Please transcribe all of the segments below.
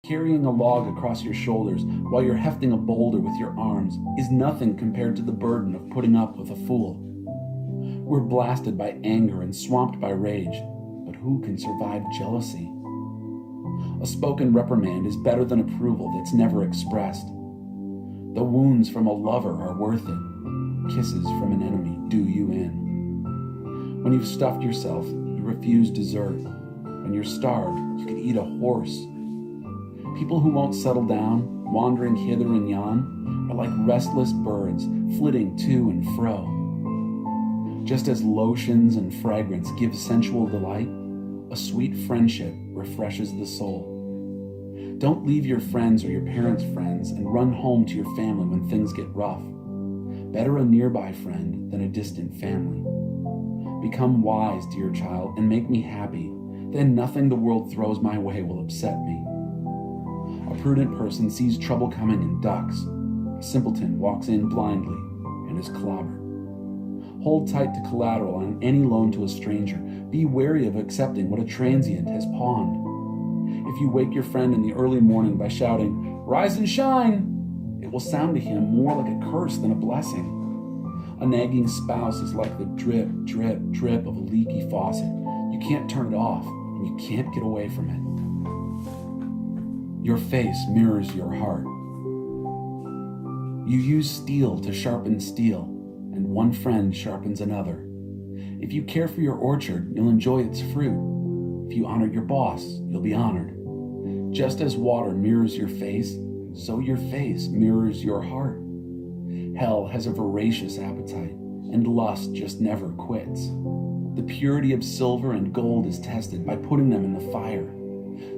Carrying a log across your shoulders while you're hefting a boulder with your arms is nothing compared to the burden of putting up with a fool. We're blasted by anger and swamped by rage, but who can survive jealousy? A spoken reprimand is better than approval that's never expressed. The wounds from a lover are worth it. Kisses from an enemy do you in. When you've stuffed yourself, you refuse dessert. When you're starved, you can eat a horse. People who won't settle down, wandering hither and yon, are like restless birds flitting to and fro. Just as lotions and fragrance give sensual delight, a sweet friendship refreshes the soul. Don't leave your friends or your parents' friends and run home to your family when things get rough. Better a nearby friend than a distant family. Become wise, dear child, and make me happy. Then nothing the world throws my way will upset me. A prudent person sees trouble coming and ducks. A simpleton walks in blindly and is clobbered. Hold tight to collateral on any loan to a stranger. Be wary of accepting what a transient has pawned. If you wake your friend in the early morning by shouting, "Rise and shine," it will sound to him more like a curse than a blessing. A nagging spouse is like the drip, drip, drip of a leaky faucet. You can't turn it off, and you can't get away from it. Your face mirrors your heart. You use steel to sharpen steel, and one friend sharpens another. If you care for your orchard, you'll enjoy its fruit. If you honor your boss, you'll be honored. Just as water mirrors your face, so your face mirrors your heart. Hell has a voracious appetite, and lust just never quits. The purity of silver and gold is tested by putting them in the fire.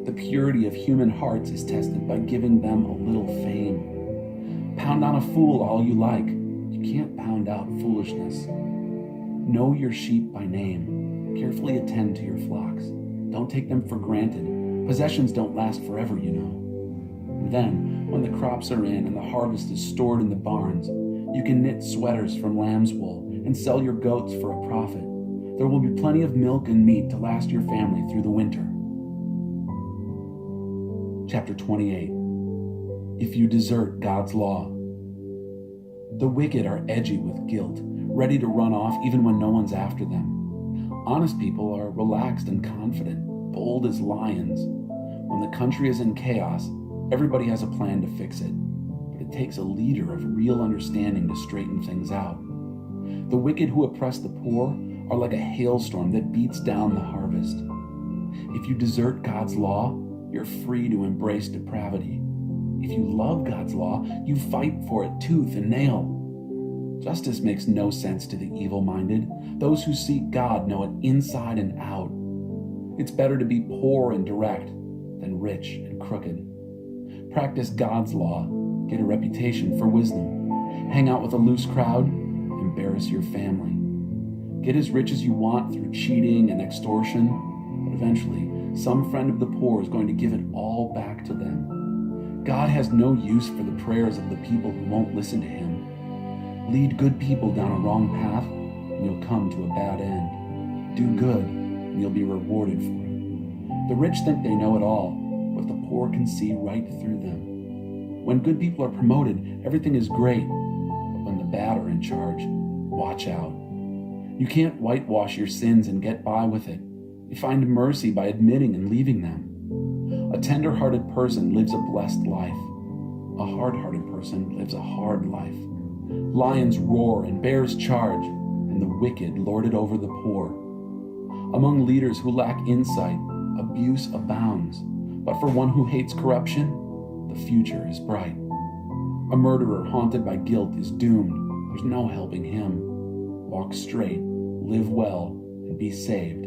The purity of human hearts is tested by giving them a little fame. Pound on a fool all you like. You can't pound out foolishness. Know your sheep by name. Carefully attend to your flocks. Don't take them for granted. Possessions don't last forever, you know. Then, when the crops are in and the harvest is stored in the barns, you can knit sweaters from lamb's wool and sell your goats for a profit. There will be plenty of milk and meat to last your family through the winter. Chapter 28. If you desert God's law. The wicked are edgy with guilt, ready to run off even when no one's after them. Honest people are relaxed and confident, bold as lions. When the country is in chaos, everybody has a plan to fix it. But it takes a leader of real understanding to straighten things out. The wicked who oppress the poor are like a hailstorm that beats down the harvest. If you desert God's law, you're free to embrace depravity. If you love God's law, you fight for it tooth and nail. Justice makes no sense to the evil-minded. Those who seek God know it inside and out. It's better to be poor and direct than rich and crooked. Practice God's law, get a reputation for wisdom. Hang out with a loose crowd, embarrass your family. Get as rich as you want through cheating and extortion, but eventually, some friend of the poor is going to give it all back to them. God has no use for the prayers of the people who won't listen to him. Lead good people down a wrong path, and you'll come to a bad end. Do good, and you'll be rewarded for it. The rich think they know it all, but the poor can see right through them. When good people are promoted, everything is great, but when the bad are in charge, watch out. You can't whitewash your sins and get by with it. You find mercy by admitting and leaving them. A tender-hearted person lives a blessed life. A hard-hearted person lives a hard life. Lions roar and bears charge, and the wicked lord it over the poor. Among leaders who lack insight, abuse abounds, but for one who hates corruption, the future is bright. A murderer haunted by guilt is doomed. There's no helping him. Walk straight, live well, and be saved.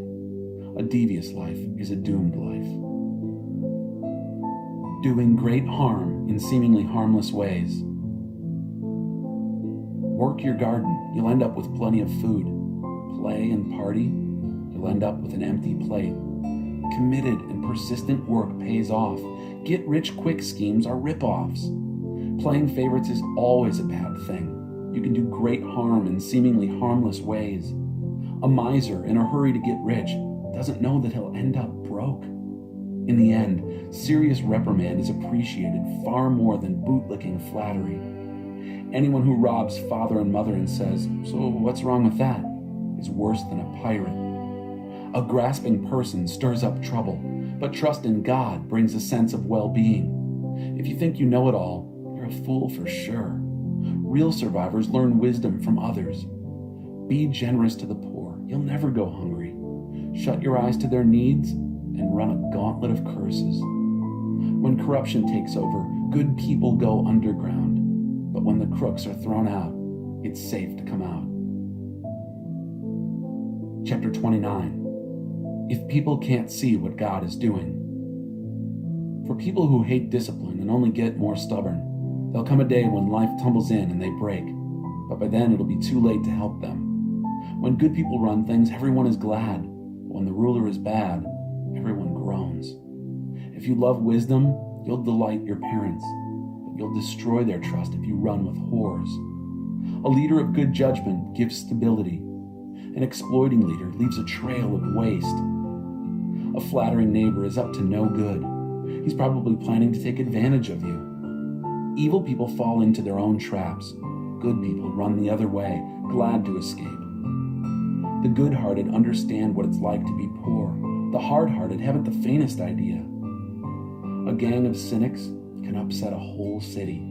A devious life is a doomed life. Doing great harm in seemingly harmless ways. Work your garden, you'll end up with plenty of food. Play and party, you'll end up with an empty plate. Committed and persistent work pays off. Get-rich-quick schemes are rip-offs. Playing favorites is always a bad thing. You can do great harm in seemingly harmless ways. A miser in a hurry to get rich doesn't know that he'll end up broke. In the end, serious reprimand is appreciated far more than bootlicking flattery. Anyone who robs father and mother and says, "So what's wrong with that?" is worse than a pirate. A grasping person stirs up trouble, but trust in God brings a sense of well-being. If you think you know it all, you're a fool for sure. Real survivors learn wisdom from others. Be generous to the poor. You'll never go hungry. Shut your eyes to their needs and run a gauntlet of curses. When corruption takes over, good people go underground. But when the crooks are thrown out, it's safe to come out. Chapter 29. If people can't see what God is doing. For people who hate discipline and only get more stubborn, there'll come a day when life tumbles in and they break, but by then it'll be too late to help them. When good people run things, everyone is glad, but when the ruler is bad, everyone groans. If you love wisdom, you'll delight your parents, but you'll destroy their trust if you run with whores. A leader of good judgment gives stability. An exploiting leader leaves a trail of waste. A flattering neighbor is up to no good. He's probably planning to take advantage of you. Evil people fall into their own traps. Good people run the other way, glad to escape. The good-hearted understand what it's like to be poor. The hard-hearted haven't the faintest idea. A gang of cynics can upset a whole city.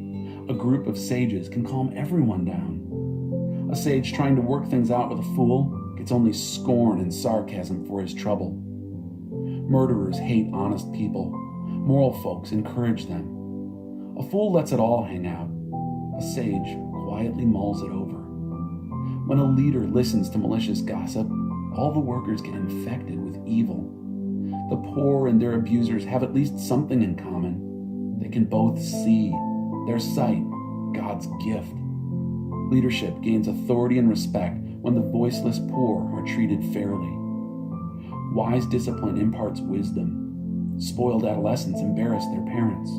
A group of sages can calm everyone down. A sage trying to work things out with a fool gets only scorn and sarcasm for his trouble. Murderers hate honest people. Moral folks encourage them. A fool lets it all hang out. A sage quietly mulls it over. When a leader listens to malicious gossip, all the workers get infected with evil. The poor and their abusers have at least something in common. They can both see, their sight, God's gift. Leadership gains authority and respect when the voiceless poor are treated fairly. Wise discipline imparts wisdom. Spoiled adolescents embarrass their parents.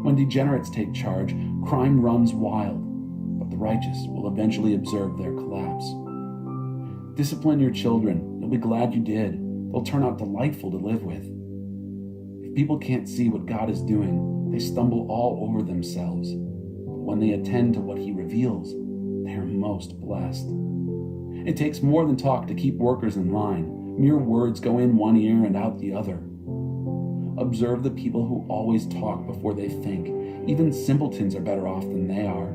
When degenerates take charge, crime runs wild, but the righteous will eventually observe their collapse. Discipline your children. You'll be glad you did. They'll turn out delightful to live with. If people can't see what God is doing, they stumble all over themselves. But when they attend to what He reveals, they are most blessed. It takes more than talk to keep workers in line. Mere words go in one ear and out the other. Observe the people who always talk before they think. Even simpletons are better off than they are.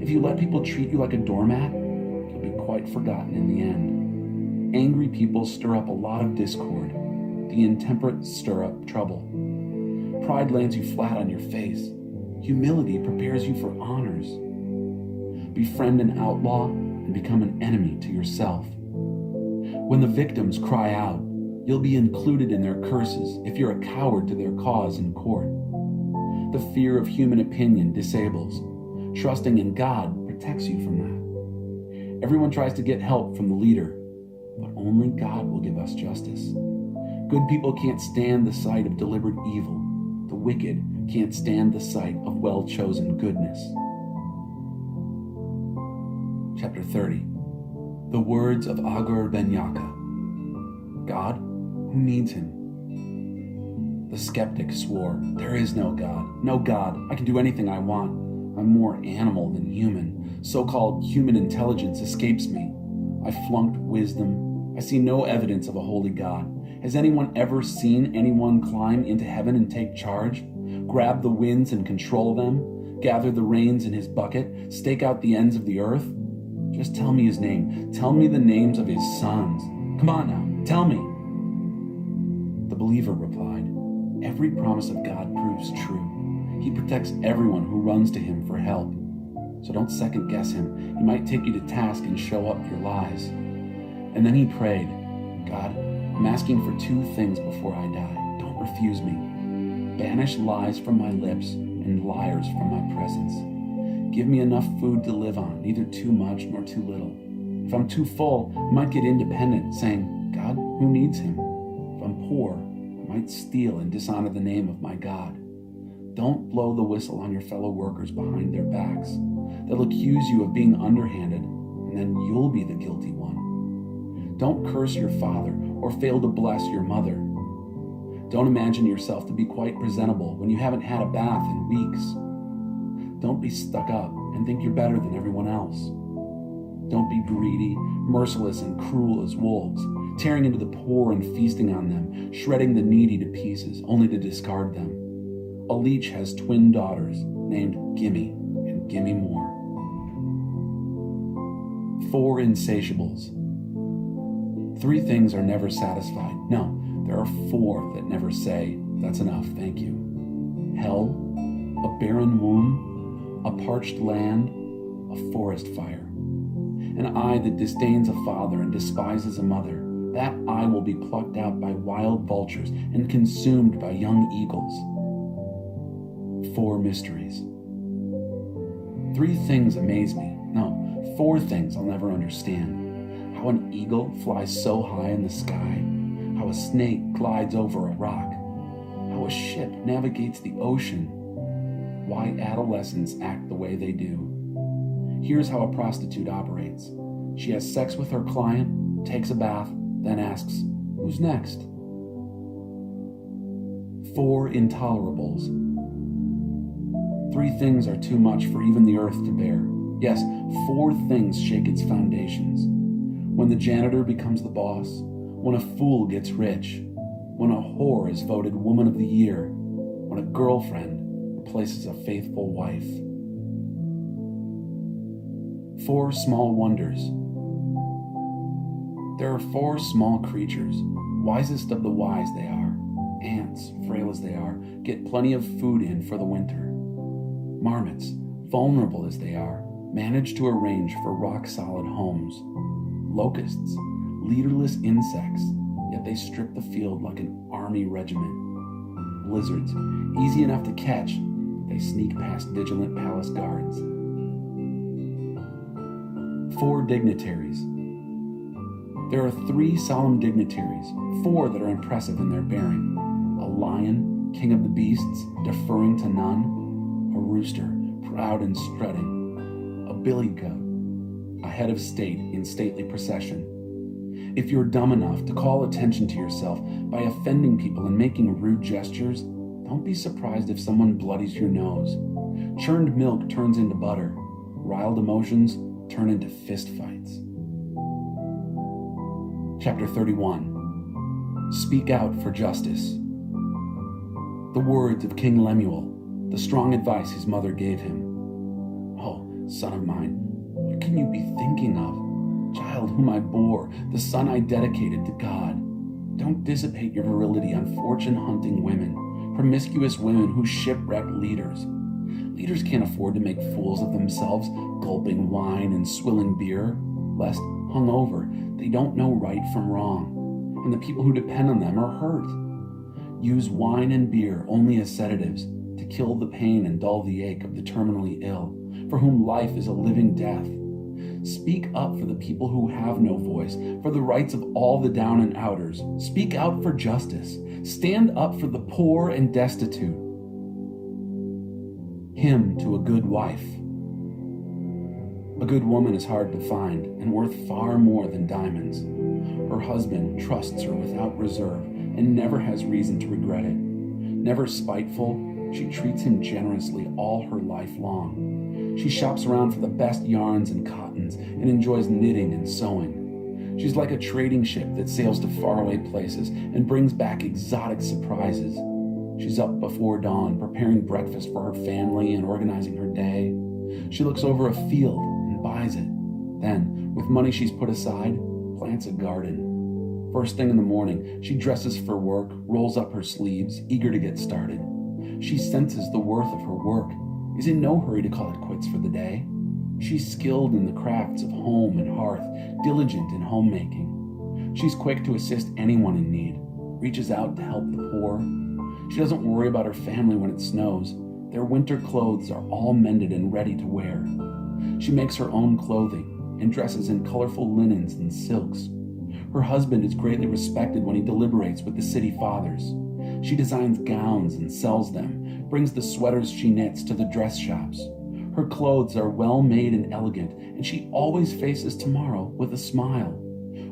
If you let people treat you like a doormat, you'll be quite forgotten in the end. Angry people stir up a lot of discord. The intemperate stir up trouble. Pride lands you flat on your face. Humility prepares you for honors. Befriend an outlaw and become an enemy to yourself. When the victims cry out, you'll be included in their curses if you're a coward to their cause in court. The fear of human opinion disables. Trusting in God protects you from that. Everyone tries to get help from the leader, but only God will give us justice. Good people can't stand the sight of deliberate evil. The wicked can't stand the sight of well-chosen goodness. Chapter 30. The words of Agur ben Yaka. God, who needs him? The skeptic swore, "There is no God. No God. I can do anything I want. I'm more animal than human. So-called human intelligence escapes me. I flunked wisdom. I see no evidence of a holy God. Has anyone ever seen anyone climb into heaven and take charge? Grab the winds and control them? Gather the rains in his bucket? Stake out the ends of the earth? Just tell me his name. Tell me the names of his sons. Come on now, tell me." The believer replied, "Every promise of God proves true. He protects everyone who runs to him for help. So don't second guess him. He might take you to task and show up your lies." And then he prayed, "God, I'm asking for 2 things before I die. Don't refuse me. Banish lies from my lips and liars from my presence. Give me enough food to live on, neither too much nor too little. If I'm too full, I might get independent, saying, 'God, who needs him?' If I'm poor, I might steal and dishonor the name of my God. Don't blow the whistle on your fellow workers behind their backs. They'll accuse you of being underhanded, and then you'll be the guilty one. Don't curse your father or fail to bless your mother. Don't imagine yourself to be quite presentable when you haven't had a bath in weeks. Don't be stuck up and think you're better than everyone else. Don't be greedy, merciless, and cruel as wolves, tearing into the poor and feasting on them, shredding the needy to pieces, only to discard them. A leech has twin daughters named Gimme and Gimme More. 4 insatiables. 3 things are never satisfied. No, there are 4 that never say, "That's enough, thank you." Hell, a barren womb, a parched land, a forest fire. An eye that disdains a father and despises a mother, that eye will be plucked out by wild vultures and consumed by young eagles. 4 mysteries. 3 things amaze me. No, 4 things I'll never understand. How an eagle flies so high in the sky, how a snake glides over a rock, how a ship navigates the ocean, why adolescents act the way they do. Here's how a prostitute operates. She has sex with her client, takes a bath, then asks, "Who's next?" 4 intolerables. 3 things are too much for even the earth to bear. Yes, 4 things shake its foundations. When the janitor becomes the boss, when a fool gets rich, when a whore is voted Woman of the Year, when a girlfriend replaces a faithful wife. 4 small wonders. There are 4 small creatures, wisest of the wise they are. Ants, frail as they are, get plenty of food in for the winter. Marmots, vulnerable as they are, manage to arrange for rock-solid homes. Locusts, leaderless insects, yet they strip the field like an army regiment. Lizards, easy enough to catch, they sneak past vigilant palace guards. 4 dignitaries. There are 3 solemn dignitaries, 4 that are impressive in their bearing. A lion, king of the beasts, deferring to none. A rooster, proud and strutting. A billy goat, a head of state in stately procession. If you're dumb enough to call attention to yourself by offending people and making rude gestures, don't be surprised if someone bloodies your nose. Churned milk turns into butter. Riled emotions turn into fistfights. Chapter 31. Speak out for justice. The words of King Lemuel, the strong advice his mother gave him. "Oh, son of mine, what can you be thinking of? Child whom I bore, the son I dedicated to God. Don't dissipate your virility on fortune-hunting women, promiscuous women who shipwreck leaders. Leaders can't afford to make fools of themselves, gulping wine and swilling beer, lest, hungover, they don't know right from wrong, and the people who depend on them are hurt. Use wine and beer only as sedatives to kill the pain and dull the ache of the terminally ill, for whom life is a living death. Speak up for the people who have no voice, for the rights of all the down and outers. Speak out for justice. Stand up for the poor and destitute." Hymn to a good wife. A good woman is hard to find and worth far more than diamonds. Her husband trusts her without reserve and never has reason to regret it. Never spiteful, she treats him generously all her life long. She shops around for the best yarns and cottons and enjoys knitting and sewing. She's like a trading ship that sails to faraway places and brings back exotic surprises. She's up before dawn, preparing breakfast for her family and organizing her day. She looks over a field and buys it. Then, with money she's put aside, plants a garden. First thing in the morning, she dresses for work, rolls up her sleeves, eager to get started. She senses the worth of her work, is in no hurry to call it quits for the day. She's skilled in the crafts of home and hearth, diligent in homemaking. She's quick to assist anyone in need, reaches out to help the poor. She doesn't worry about her family when it snows. Their winter clothes are all mended and ready to wear. She makes her own clothing and dresses in colorful linens and silks. Her husband is greatly respected when he deliberates with the city fathers. She designs gowns and sells them, brings the sweaters she knits to the dress shops. Her clothes are well made and elegant, and she always faces tomorrow with a smile.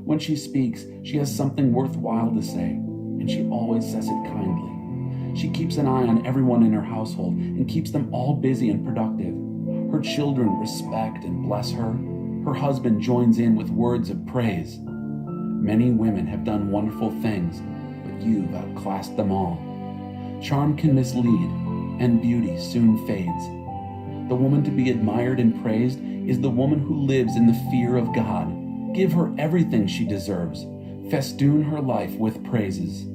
When she speaks, she has something worthwhile to say, and she always says it kindly. She keeps an eye on everyone in her household and keeps them all busy and productive. Her children respect and bless her. Her husband joins in with words of praise. Many women have done wonderful things, but you've outclassed them all. Charm can mislead, and beauty soon fades. The woman to be admired and praised is the woman who lives in the fear of God. Give her everything she deserves. Festoon her life with praises.